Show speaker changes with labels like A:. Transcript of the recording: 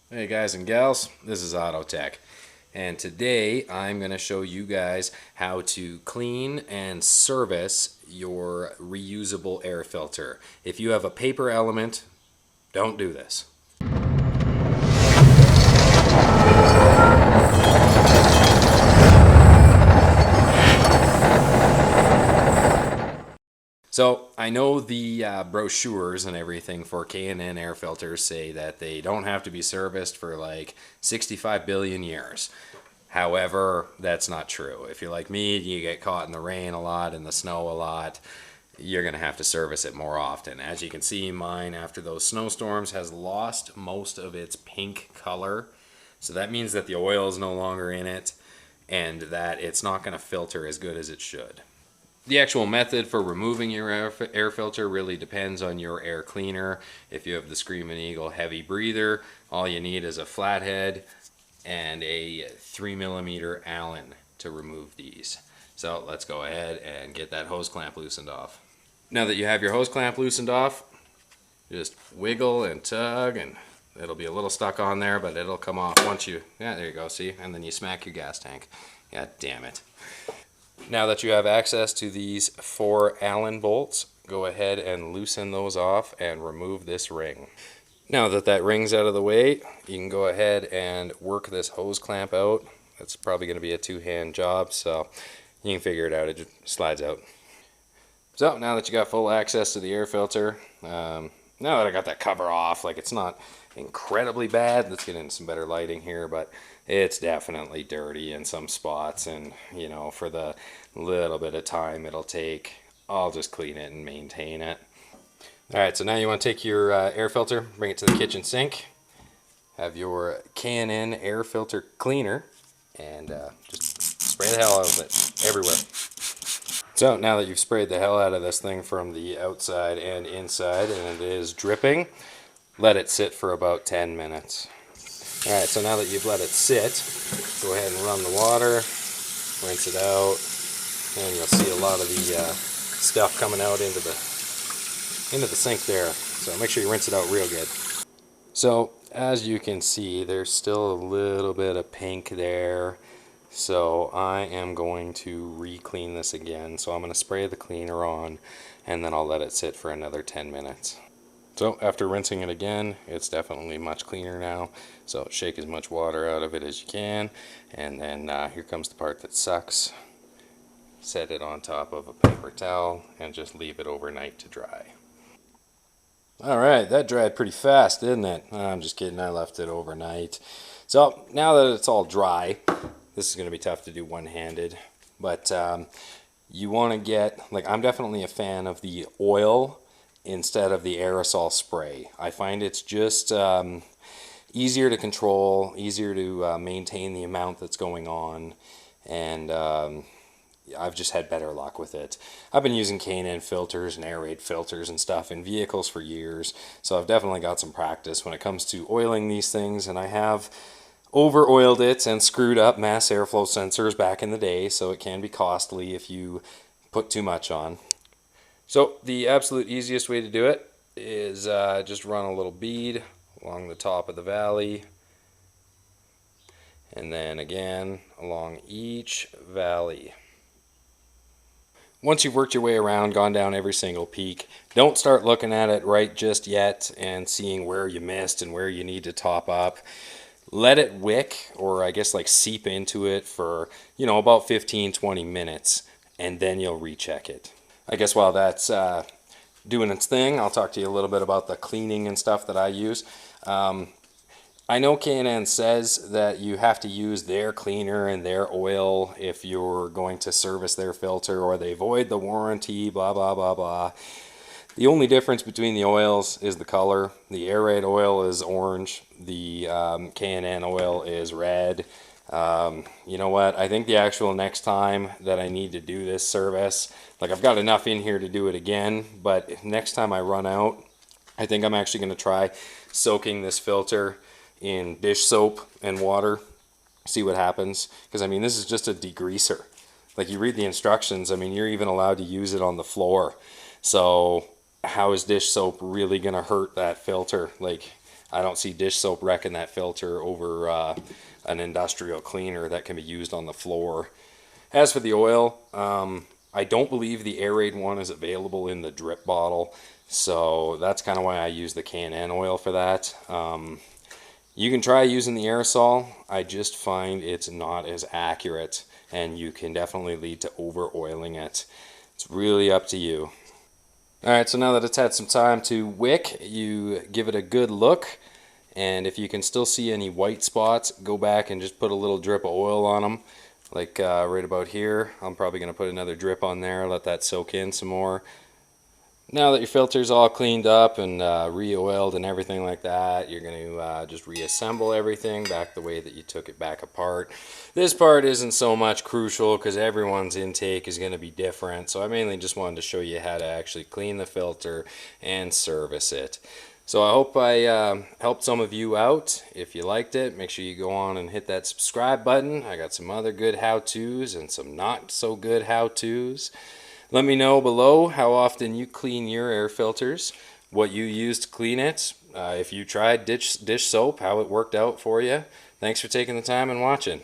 A: Hey guys and gals, this is Auto Tech, and today I'm going to show you guys how to clean and service your reusable air filter. If you have a paper element, don't do this. So I know the brochures and everything for K&N air filters say that they don't have to be serviced for like 65 billion years. However, that's not true. If you're like me, you get caught in the rain a lot, in the snow a lot, you're going to have to service it more often. As you can see, mine after those snowstorms has lost most of its pink color. So that means that the oil is no longer in it and that it's not going to filter as good as it should. The actual method for removing your air filter really depends on your air cleaner. If you have the Screamin Eagle heavy breather, all you need is a flathead and a 3mm Allen to remove these. So let's go ahead and get that hose clamp loosened off. Now that you have your hose clamp loosened off, just wiggle and tug, and it'll be a little stuck on there, but it'll come off once you, yeah, there you go, see? And then you smack your gas tank. God damn it. Now that you have access to these 4 Allen bolts, go ahead and loosen those off and remove this ring. Now that that ring's out of the way, you can go ahead and work this hose clamp out. It's probably going to be a 2-hand job, so you can figure it out. It just slides out. So now that you got full access to the air filter, now that I got that cover off, like it's not incredibly bad. Let's get into some better lighting here, but it's definitely dirty in some spots, and you know, for the little bit of time it'll take, I'll just clean it and maintain it. Alright, so now you want to take your air filter, bring it to the kitchen sink, have your K&N air filter cleaner, and just spray the hell out of it everywhere. So now that you've sprayed the hell out of this thing from the outside and inside, and it is dripping, let it sit for about 10 minutes. Alright, so now that you've let it sit, go ahead and run the water, rinse it out, and you'll see a lot of the stuff coming out into the sink there. So make sure you rinse it out real good. So as you can see, there's still a little bit of pink there. So I am going to re-clean this again. So I'm going to spray the cleaner on, and then I'll let it sit for another 10 minutes. So after rinsing it again, it's definitely much cleaner now. So shake as much water out of it as you can. And then here comes the part that sucks. Set it on top of a paper towel and just leave it overnight to dry. Alright, that dried pretty fast, didn't it? I'm just kidding, I left it overnight. So now that it's all dry, this is going to be tough to do one-handed, but you want to get, like, I'm definitely a fan of the oil instead of the aerosol spray. I find it's just easier to control, easier to maintain the amount that's going on, and I've just had better luck with it. I've been using K&N filters and air raid filters and stuff in vehicles for years, so I've definitely got some practice when it comes to oiling these things, and I have over-oiled it and screwed up mass airflow sensors back in the day, so it can be costly if you put too much on. So the absolute easiest way to do it is just run a little bead along the top of the valley, and then again along each valley. Once you've worked your way around, gone down every single peak, don't start looking at it right just yet and seeing where you missed and where you need to top up. Let it wick, or I guess like seep into it for, you know, about 15-20 minutes, and then you'll recheck it. I guess while that's doing its thing, I'll talk to you a little bit about the cleaning and stuff that I use. I know K&N says that you have to use their cleaner and their oil if you're going to service their filter, or they void the warranty, blah, blah, blah, blah. The only difference between the oils is the color. The air raid oil is orange. The K&N oil is red. You know what? I think the actual next time that I need to do this service, like I've got enough in here to do it again, but next time I run out, I think I'm actually going to try soaking this filter in dish soap and water, see what happens, because I mean, this is just a degreaser. Like, you read the instructions, I mean, you're even allowed to use it on the floor, so how is dish soap really gonna hurt that filter? Like, I don't see dish soap wrecking that filter over an industrial cleaner that can be used on the floor. As for the oil, I don't believe the aerate one is available in the drip bottle, so that's kind of why I use the K&N oil for that. You can try using the aerosol. I just find it's not as accurate, and you can definitely lead to over oiling it. It's really up to you. Alright, so now that it's had some time to wick, you give it a good look, and if you can still see any white spots, go back and just put a little drip of oil on them, like right about here. I'm probably going to put another drip on there, let that soak in some more. Now that your filter's all cleaned up and re-oiled and everything like that, you're going to just reassemble everything back the way that you took it back apart. This part isn't so much crucial because everyone's intake is going to be different, so I mainly just wanted to show you how to actually clean the filter and service it. So I hope I helped some of you out. If you liked it, make sure you go on and hit that subscribe button. I got some other good how-tos and some not so good how-tos. Let me know below how often you clean your air filters, what you use to clean it, if you tried dish soap, how it worked out for you. Thanks for taking the time and watching.